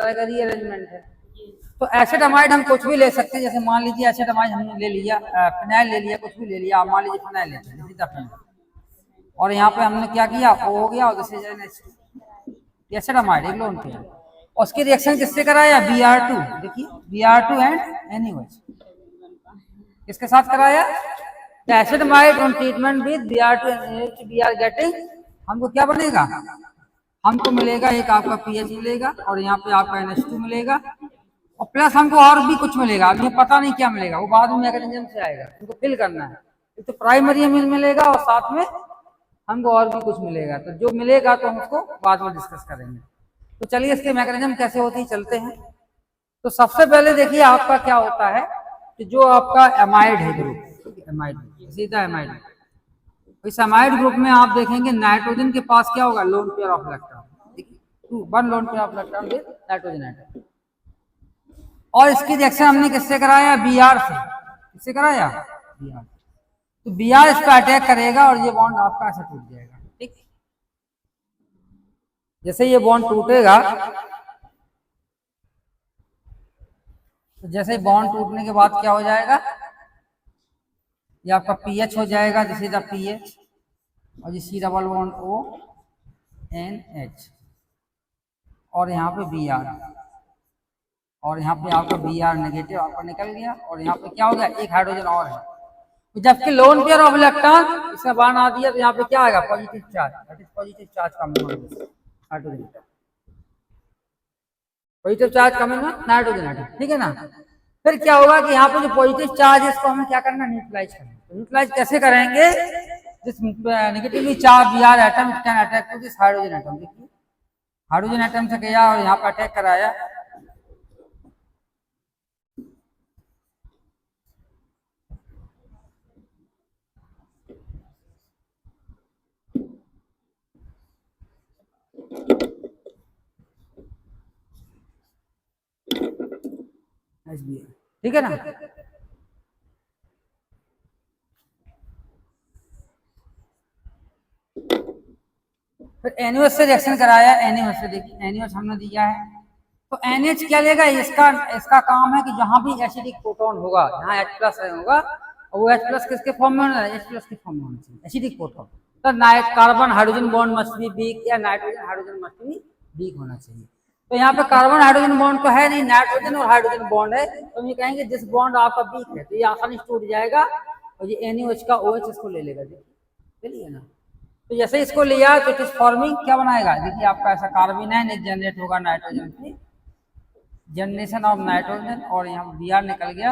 तरह का रीअरेंजमेंट है। तो एसिटामाइड हम कुछ भी ले सकते हैं, जैसे मान लीजिए एसिटामाइड हमने ले लिया, फिनाइल ले लिया, कुछ भी ले लिया, आप मान लीजिए फिनाइल लेते हैं, और यहाँ पे हमने क्या किया, O हो गया और दिस इज NH2, एसिटामाइड एक लोन पेयर। और उसकी रिएक्शन किससे कराया, Br2, देखिए Br2 एंड NaOH, किसके साथ कराया, acetamide on treatment with Br2 and NaOH, we are getting, हमको क्या बनेगा, हमको मिलेगा एक आपका पीएच मिलेगा और यहाँ पे आपका NH2 मिलेगा और प्लस हमको और भी कुछ मिलेगा, अभी पता नहीं क्या मिलेगा, वो बाद में मैकेनिज्म से आएगा, हमको फिल करना है। तो प्राइमरी अमीन मिलेगा और साथ में हमको और भी कुछ मिलेगा, तो जो मिलेगा तो हम उसको बाद में डिस्कस करेंगे। तो चलिए इसके मैकेनिज्म कैसे होती है चलते हैं। तो सबसे पहले देखिए आपका क्या होता है कि जो आपका एमाइड है ग्रुप, एमाइड सीधा एमाइड, इस एमाइड ग्रुप में आप देखेंगे नाइट्रोजन के पास क्या होगा, lone pair of electron, one lone pair of electron with nitrogen atom. और इसकी रिएक्शन हमने किससे कराया, Br से, किससे कराया, Br। तो Br इस पर अटैक करेगा और ये बॉन्ड आपका ऐसे टूट जाएगा, ठीक। जैसे ये बॉन्ड टूटेगा, तो जैसे बॉन्ड टूटने के बाद क्या हो जाएगा, ये आपका पीएच हो जाएगा, दिस इज द पीएच, और ये सी डबल बॉन्ड ONH, और यहाँ पे Br, और यहाँ पे आपका Br नेगेटिव आपका निकल गया, और यहाँ पे क्या हो गया, एक हाइड्रोजन और है, जबकि लोन पेयर ऑफ इलेक्ट्रॉन इसमें बाण आ दिया, तो यहाँ पे क्या आएगा, positive charge, that is positive charge coming on this hydrogen, positive charge coming on nitrogen atom, ठीक है ना। फिर क्या होगा कि यहाँ पे जो पॉजिटिव चार्ज है इसको हमें क्या करना, न्यूट्रलाइज करना। तो न्यूट्रलाइज कैसे करेंगे, this negatively charge Br atom it can attack to this hydrogen atom, देखिए हाइड्रोजन एटम से गया और यहाँ पे अटैक कराया, ठीक है ना। फिर NaOH से रिएक्शन कराया, NaOH से, देखिए NaOH हमने दिया है, तो NH क्या लेगा, इसका काम है कि जहां भी एसिडिक प्रोटॉन होगा, जहां H+ होगा, और वो H+ किसके फॉर्म में होना है, H+ के फॉर्म में होना चाहिए, एसिडिक प्रोटॉन। तो carbon hydrogen bond must be weak, या nitrogen hydrogen must be weak होना चाहिए। तो यहाँ पे कार्बन हाइड्रोजन बॉन्ड तो है नहीं, नाइट्रोजन और हाइड्रोजन बॉन्ड है, तो ये कहेंगे जिस बॉन्ड आपका वीक है तो ये आसानी से टूट जाएगा, और ये NaOH का OH इसको ले लेगा, चलिए ना। तो जैसे इसको लिया तो इट इज फॉर्मिंग क्या बनाएगा, देखिए आपका ऐसा कार्बोनाइन एक जनरेट होगा नाइट्रोजन की, जनरेशन ऑफ नाइट्रोजन, और यहाँ Br निकल गया,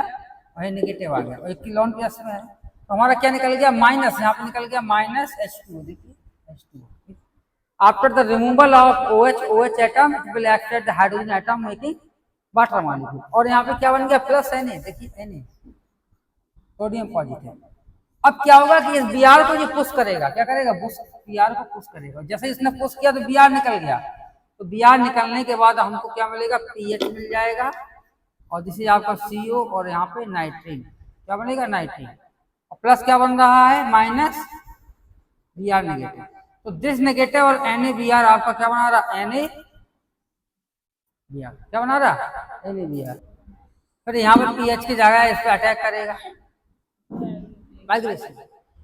वही नेगेटिव आ गया, और एक लोन प्लस में है, तो हमारा क्या निकल गया, माइनस, यहाँ पे निकल गया माइनस H2, देखिए H2। After the removal of OH atom it will act at the hydrogen atom making water molecule, और यहाँ पे क्या बन गया, प्लस Na, देखिए Na, सोडियम पॉजिटिव। अब क्या होगा कि इस Br को ये पुश करेगा, क्या करेगा, Br को पुश करेगा, जैसे इसने पुश किया तो Br निकल गया, तो Br निकलने के बाद हमको क्या मिलेगा, पीएच मिल जाएगा, और दिस इज आपका CO, और यहाँ पे नाइट्रीन, क्या बनेगा, नाइट्रीन, और प्लस क्या बन रहा है, माइनस Br नेगेटिव। तो दिस नेगेटिव और NaBr आपका क्या बना रहा, NaBr, क्या बना रहा, NaBr। फिर यहाँ पे पीएच की जगह इस पर अटैक करेगा, माइग्रेशन,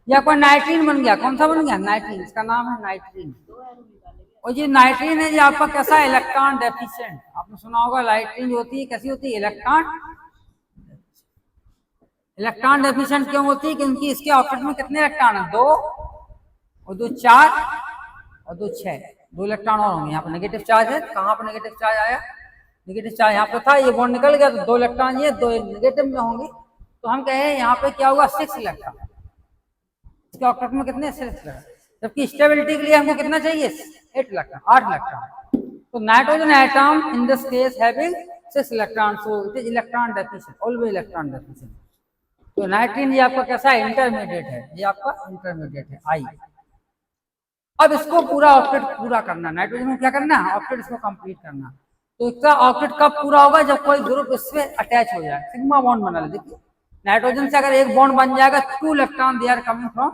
या कोई नाइट्रीन बन गया, कौन सा बन गया, नाइट्रीन, इसका नाम है नाइट्रीन। और ये नाइट्रीन है, ये आपका कैसा है, इलेक्ट्रॉन डेफिशिएंट, आपने सुना होगा नाइट्रीन जो होती है कैसी होती है, इलेक्ट्रॉन डेफिशिएंट क्यों होती है, क्योंकि इसके ऑर्बिट में कितने इलेक्ट्रॉन है, 2 और 2 4 और 2 6, 2 इलेक्ट्रॉन और होंगे। यहाँ पर नेगेटिव चार्ज है, कहाँ पर नेगेटिव चार्ज आया, नेगेटिव चार्ज यहाँ पे था, ये बॉन्ड निकल गया, तो 2 इलेक्ट्रॉन ये 2 नेगेटिव में होंगे, तो हम कहें यहाँ पे क्या होगा, 6 इलेक्ट्रॉन, इसके ऑक्टेट में कितने, 6 इलेक्ट्रॉन, जबकि स्टेबिलिटी के लिए हमको कितना चाहिए, 8 इलेक्ट्रॉन, 8 इलेक्ट्रॉन। तो nitrogen atom in this case having 6 electron, so it is electron deficient, always electron deficient. तो नाइट्रीन ये आपका कैसा है, इंटरमीडिएट है, ये आपका इंटरमीडिएट है, आई। अब इसको पूरा ऑक्टेट पूरा करना, नाइट्रोजन को क्या करना है, ऑक्टेट इसको कंप्लीट करना। तो इसका ऑक्टेट कब पूरा होगा, जब कोई ग्रुप इससे अटैच हो जाए, सिग्मा बॉन्ड बना ले, देखिए नाइट्रोजन से अगर एक बॉन्ड बन जाएगा, 2 electron they are coming from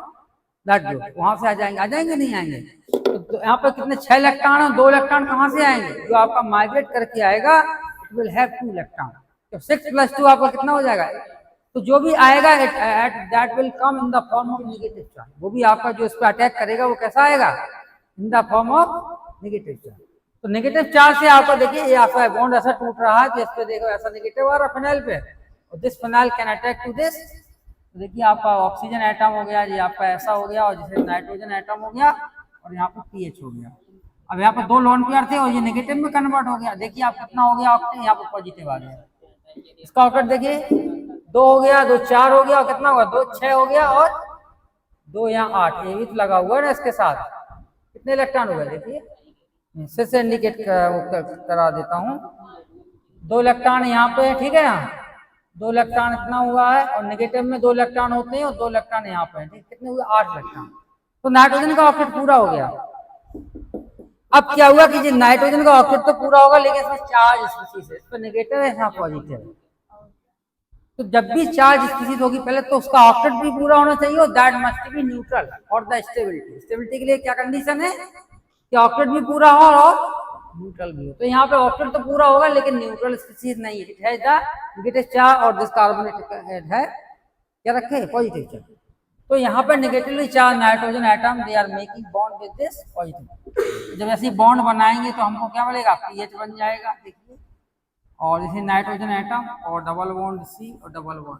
that group, वहां से आ जाएंगे नहीं आएंगे, तो तो यहाँ पे कितने 6 इलेक्ट्रॉन और 2 इलेक्ट्रॉन कहाँ से आएंगे? जो आपका माइग्रेट करके आएगा इट विल हैव 2 इलेक्ट्रॉन। तो 6 + 2 आपका कितना हो जाएगा? तो जो भी आएगा that will come in the form of negative charge. वो भी आपका जो इस पर अटैक करेगा वो कैसा आएगा? In the form of negative charge. तो नेगेटिव चार्ज से आपको देखिए ये आपका बॉन्ड ऐसा टूट रहा है, तो इस पे देखो ऐसा नेगेटिव आ रहा है फिनाइल पे, और this phenyl can attack to this. तो देखिए आपका ऑक्सीजन एटम हो गया, ये आपका ऐसा हो गया, और जैसे नाइट्रोजन एटम हो गया, और यहाँ पे पीएच हो गया। अब यहाँ पर 2 लोन पेयर थे और ये नेगेटिव में कन्वर्ट हो गया। देखिए आप कितना हो गया ऑक्टेन, यहाँ पे पॉजिटिव आ गया। इसका ऑक्टेट देखिए 2 हो गया, 2 4 हो गया, और कितना हुआ 2 6 हो गया, और 2 यहाँ 8, ये भी तो लगा हुआ है ना इसके साथ। कितने इलेक्ट्रॉन हो गए देखिए, फिर से इंडिकेट करा देता हूँ। 2 इलेक्ट्रॉन यहाँ पे, ठीक है, यहाँ 2 इलेक्ट्रॉन इतना हुआ है, और नेगेटिव में 2 इलेक्ट्रॉन होते हैं, और 2 इलेक्ट्रॉन यहाँ पे, ठीक, कितने हुए 8 इलेक्ट्रॉन। तो नाइट्रोजन का ऑक्टेट पूरा हो गया। अब क्या हुआ कि जो नाइट्रोजन का ऑक्टेट तो पूरा होगा, लेकिन इसमें चार्ज स्पीशीज है, इस पर नेगेटिव है, यहाँ पॉजिटिव है। तो जब भी चार्ज स्पीशीज होगी पहले तो उसका ऑक्टेट भी पूरा होना चाहिए, और that must be neutral for the stability. Stability के लिए क्या कंडीशन है कि ऑक्टेट भी पूरा हो और न्यूट्रल भी हो। तो यहाँ पे ऑक्टेट तो पूरा होगा लेकिन न्यूट्रल स्पीशीज नहीं है, द नेगेटिव चार्ज और दिस कार्बोनेटेड है क्या रखे पॉजिटिव चार्ज। तो यहाँ पर negatively charge nitrogen atom they are making bond with this positive. जब ऐसे बॉन्ड बनाएंगे तो हमको क्या मिलेगा? पीएच बन जाएगा, देखिए, और इसे नाइट्रोजन एटम और डबल बॉन्ड सी और डबल बॉन्ड,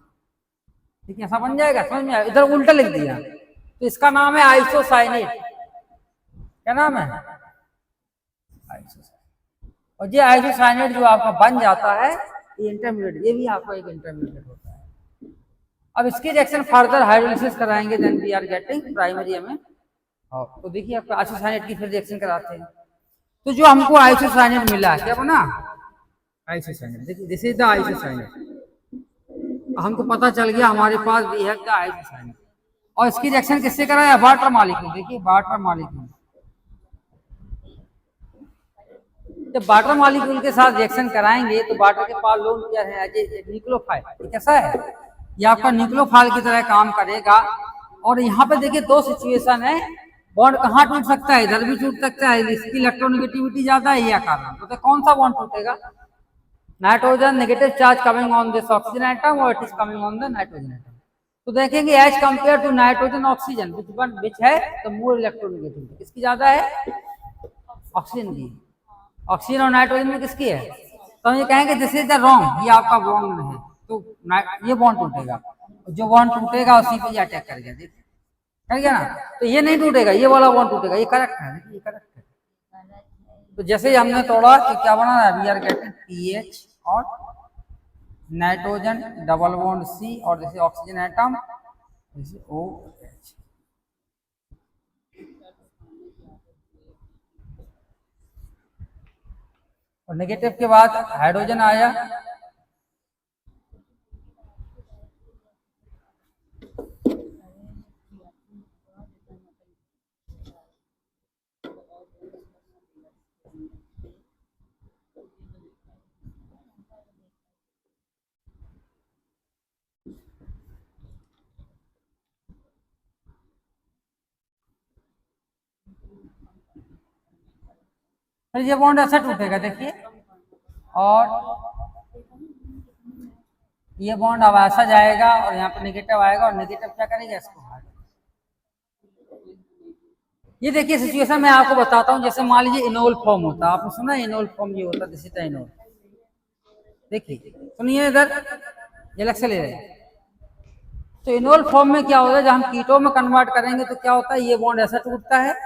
ठीक है, ऐसा बन जाएगा। समझ में आया? इधर उल्टा लिख दिया, तो इसका नाम है आइसोसाइनेट। क्या नाम है? आइसोसाइनेट। और ये आइसोसाइनेट जो आपका बन जाता है ये इंटरमीडिएट, ये भी आपका एक इंटरमीडिएट होता है। अब इसकी रिएक्शन फर्दर हाइड्रोलिसिस कराएंगे, then we are getting primary में। तो देखिए आपका आइसोसाइनेट की फिर रिएक्शन कराते हैं। तो जो हमको आइसोसाइनेट मिला क्या बना? आइसोसाइनेट। देखिए दिस इज द आइसोसाइनेट। हमको पता चल गया हमारे पास भी है द आइसोसाइनेट। और इसकी रिएक्शन किससे कराया? Water molecule. देखिए वाटर मॉलिक्यूल, जब वाटर मॉलिक्यूल के साथ रिएक्शन कराएंगे तो वाटर के पास लोन पेयर है एज न्यूक्लियोफाइल। ये कैसा है? ये आपका न्यूक्लियोफाइल की तरह काम करेगा। और यहाँ पे देखिए 2 सिचुएशन है, बॉन्ड कहाँ टूट सकता है? इधर भी टूट सकता है, इसकी इलेक्ट्रोनेगेटिविटी ज्यादा है या कार्बन। तो कौन सा बॉन्ड टूटेगा? Nitrogen negative charge coming on this oxygen atom और it is coming on the nitrogen atom. तो देखेंगे as compared to nitrogen oxygen which है द मोर इलेक्ट्रोनेगेटिविटी, किसकी ज्यादा है? ऑक्सीजन की। ऑक्सीजन और नाइट्रोजन में किसकी है? तो हम ये कहेंगे दिस इज द रॉन्ग, ये आपका रॉन्ग में है, तो ये बॉन्ड टूटेगा। जो बॉन्ड टूटेगा उसी पे ये अटैक करेगा, देखिए कर गया ना। तो ये नहीं टूटेगा, ये वाला बॉन्ड टूटेगा। ये करेक्ट है, ये करेक्ट है। तो जैसे ही हमने तोड़ा कि क्या बना है? वी आर गेटिंग पीएच और नाइट्रोजन डबल बॉन्ड सी, और जैसे ऑक्सीजन एटम जैसे OH। और नेगेटिव के बाद हाइड्रोजन आया, फिर ये बॉन्ड ऐसा टूटेगा, देखिए, और ये बॉन्ड अब ऐसा जाएगा और यहाँ पे नेगेटिव आएगा, और नेगेटिव क्या करेगा? इसको। ये देखिए सिचुएशन मैं आपको बताता हूँ। जैसे मान लीजिए इनोल फॉर्म होता है, आपने सुना है इनोल फॉर्म ये होता है, दिस इज द इनोल। देखिए सुनिए, इधर एलेक्सा ले रहे हैं। तो इनोल फॉर्म में क्या होता है? जब हम कीटो में कन्वर्ट करेंगे तो क्या होता है? ये बॉन्ड ऐसा टूटता है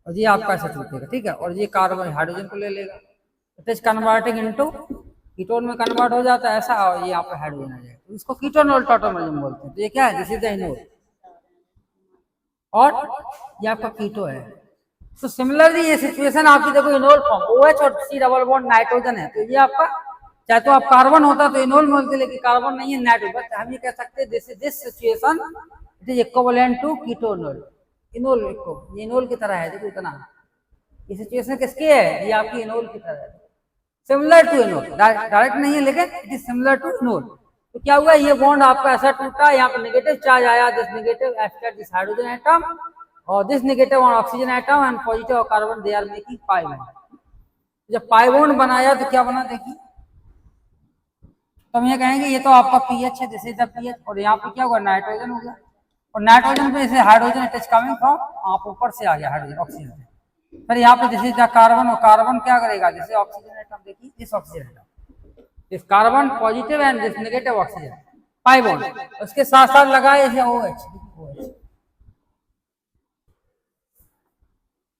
और ये आपका ऐसा टूटेगा, ठीक है, और ये कार्बन हाइड्रोजन को ले लेगा, it is converting into ketone में कन्वर्ट हो जाता है ऐसा, और ये यहाँ पे हाइड्रोजन आ जाएगा, तो इसको कीटोनोल टॉटोमरिज्म बोलते हैं। तो ये क्या है? दिस इज द इनोल, और ये आपका कीटो है। तो सिमिलरली ये सिचुएशन आपकी देखो, इनोल फॉर्म OH और C डबल बॉन्ड नाइट्रोजन है, तो ये आपका चाहे तो आप कार्बन होता तो इनोल बोलते, लेकिन कार्बन नहीं है, नाइट्रोजन। हम ये कह सकते हैं this situation it is equivalent to keto enol. Enol ये इनोल की तरह है, देखो इतना। ये सिचुएशन किसकी है? ये आपकी इनोल की तरह है, सिमिलर टू इनोल, डायरेक्ट नहीं है लेकिन it is similar to enol. तो क्या हुआ? ये बॉन्ड आपका ऐसा टूटा, यहाँ पे नेगेटिव चार्ज आया, this negative ester this hydrogen atom, और this negative oxygen atom and positive carbon they are making pi bond. जब पाई बॉन्ड बनाया तो क्या बना देखिए, तो हम ये कहेंगे ये तो आपका पीएच है, दिस इज द पीएच, और यहाँ पे क्या होगा नाइट्रोजन हो गया, और नाइट्रोजन पे जैसे hydrogen it is coming from, आप ऊपर से आ गया हाइड्रोजन ऑक्सीजन से, फिर यहाँ पे दिस इज द कार्बन, और कार्बन क्या करेगा, जैसे ऑक्सीजन एटम देखिए, this oxygen atom, this carbon positive and this negative oxygen pi bond, उसके साथ साथ लगाए जैसे OH,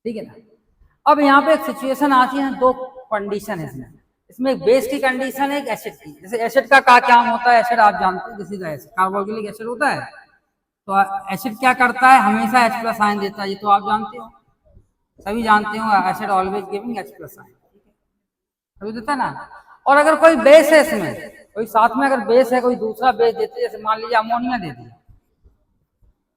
ठीक है ना। अब यहाँ पे एक सिचुएशन आती है, दो कंडीशन है इसमें, इसमें एक बेस की कंडीशन है, एक एसिड की। जैसे एसिड का काम होता है, एसिड आप जानते हैं, this is acid, carboxylic acid होता है, तो एसिड क्या करता है, हमेशा H+ आयन देता है, ये तो आप जानते हो, सभी जानते हो, acid always giving H+ ion, सभी देता है ना। और अगर कोई बेस है इसमें, कोई साथ में अगर बेस है, कोई दूसरा बेस देते हैं, जैसे मान लीजिए अमोनिया दे दिया,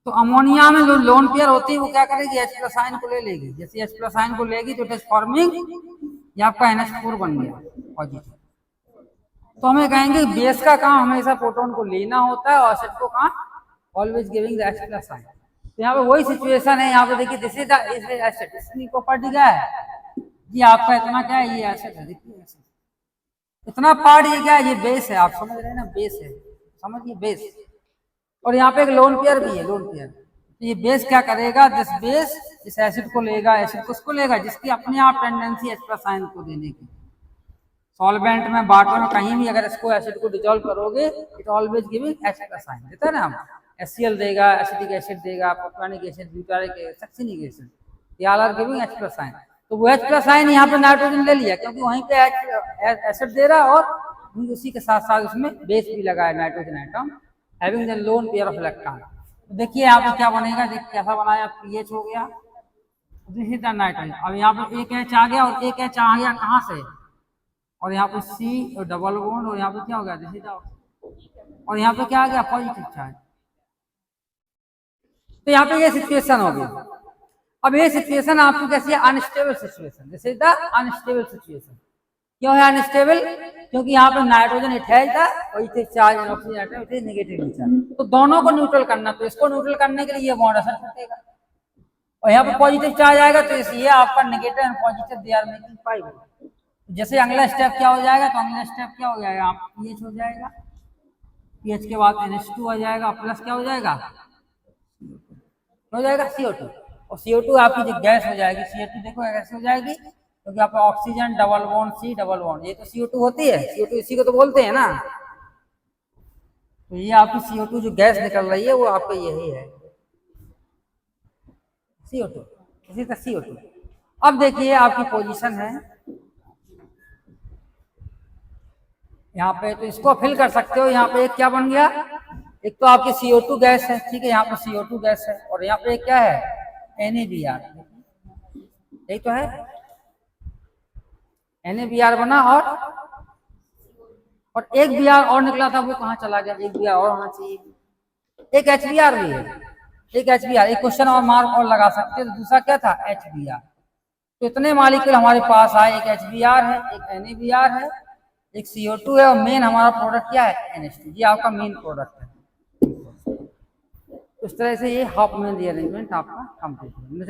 तो अमोनिया में जो लोन पेयर होती है वो क्या करेगी, H+ आयन को ले लेगी, जैसे H+ आयन को लेगी तो इट इज फॉर्मिंग, ये आपका NH4 बन गया पॉजिटिव। तो हमें कहेंगे बेस का काम हमेशा प्रोटॉन को लेना होता है, और एसिड को काम always giving the H+ ion. तो यहाँ पे वही सिचुएशन है, यहाँ पे देखिए दिस इज द एसिड, इसकी प्रॉपर्टी क्या है जी, आपका इतना क्या है, ये एसिड है, देखिए एसिड, इतना पार्ट ये क्या है, ये बेस है, आप समझ रहे हैं ना, बेस है, समझिए बेस, और यहाँ पे एक लोन पेयर भी है, लोन पेयर, तो ये बेस क्या करेगा, दिस बेस इस एसिड को लेगा, एसिड किसको लेगा, जिसकी अपने आप टेंडेंसी H+ आयन को देने की, सॉल्वेंट में, वाटर में, कहीं भी अगर इसको एसिड को डिजोल्व करोगे it always giving H+ ion देता है ना, हम HCl देगा, एसिटिक एसिड देगा, propanoic acid, butyric acid, succinic acid, ये all are giving H+ ion. तो वो H+ आयन यहाँ पे नाइट्रोजन ले लिया, क्योंकि वहीं पे एसिड दे रहा है, और उसी के साथ साथ उसमें बेस भी लगा है, nitrogen atom having the lone pair of electron. तो देखिए यहाँ पे क्या बनेगा, देखिए कैसा बनाया, पीएच हो गया, दिस इज द नाइट्रोजन, अब यहाँ पे एक H आ गया, और एक H आ गया कहाँ से, और यहाँ पे C और डबल बॉन्ड, और यहाँ पे क्या हो गया, दिस इज द, और यहाँ पे क्या आ गया, पॉजिटिव चार्ज। तो यहाँ पे ये सिचुएशन हो गई। अब ये सिचुएशन आपकी कैसी है, unstable situation, this is the unstable situation. क्यों है अनस्टेबल, क्योंकि यहाँ पे नाइट्रोजन इट है पॉजिटिव चार्ज और oxygen atom it is negative charge, तो दोनों को न्यूट्रल करना, तो इसको न्यूट्रल करने के लिए ये बॉन्ड असर करेगा, और यहाँ पे पॉजिटिव चार्ज आएगा, तो इसलिए आपका negative and positive they are making pi bond. जैसे अगला स्टेप क्या हो जाएगा, तो अगला स्टेप क्या हो जाएगा, आप पीएच हो जाएगा, पीएच के बाद NH2 आ जाएगा, प्लस क्या हो जाएगा, हो जाएगा CO2, और CO2 आपकी जो गैस हो जाएगी, CO2 देखो कैसे हो जाएगी, क्योंकि आपका oxygen double bond C double bond, ये तो CO2 होती है, CO2 इसी को तो बोलते हैं ना, तो ये आपकी CO2 जो गैस निकल रही है वो आपका यही है CO2, इसी का CO2। अब देखिए आपकी पोजीशन है यहाँ पे, तो इसको फिल कर सकते हो, यहाँ पे एक क्या बन गया, एक तो आपकी CO2 गैस है, ठीक है, यहाँ पे CO2 गैस है, और यहाँ पे एक क्या है, NaBr, यही तो है, NaBr बना, और एक Br और निकला था, वो कहाँ चला गया, एक Br और होना चाहिए, एक HBr भी है, एक HBr, एक क्वेश्चन और मार्क और लगा सकते हैं, तो दूसरा क्या था, HBr। तो इतने मॉलिक्यूल हमारे पास आए, एक HBr है, एक NaBr है, एक CO2 है, और मेन हमारा प्रोडक्ट क्या है, NH2, ये आपका मेन प्रोडक्ट है। इस तरह से ये हाफ मेन रीअरेंजमेंट आपका कंप्लीट है।